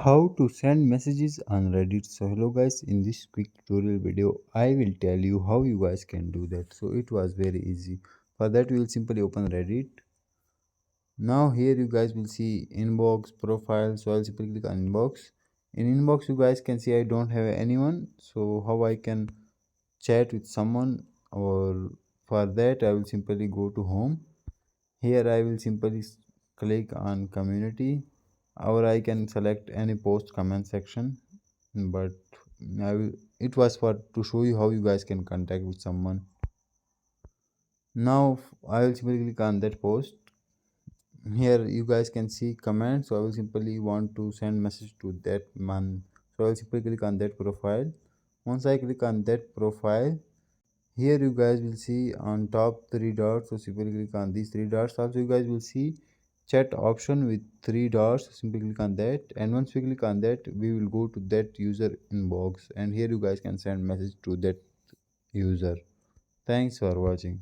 How to send messages on Reddit. So hello guys, in this quick tutorial video I will tell you how you guys can do that. So it was very easy. For that we will simply open Reddit. Now here you guys will see inbox profile, so I'll simply click on inbox. In inbox you guys can see I don't have anyone, so how I can chat with someone, or for that I will simply go to home. Here I will simply click on community, or I can select any post comment section, but I will, it was for to show you how you guys can contact with someone. Now I will simply click on that post. Here you guys can see comments, so I will simply want to send message to that man, so I will simply click on that profile. Once I click on that profile, here you guys will see on top three dots, so simply click on these three dots. Also you guys will see chat option with three dots, so simply click on that, and once we click on that we will go to that user inbox, and here you guys can send message to that user. Thanks for watching.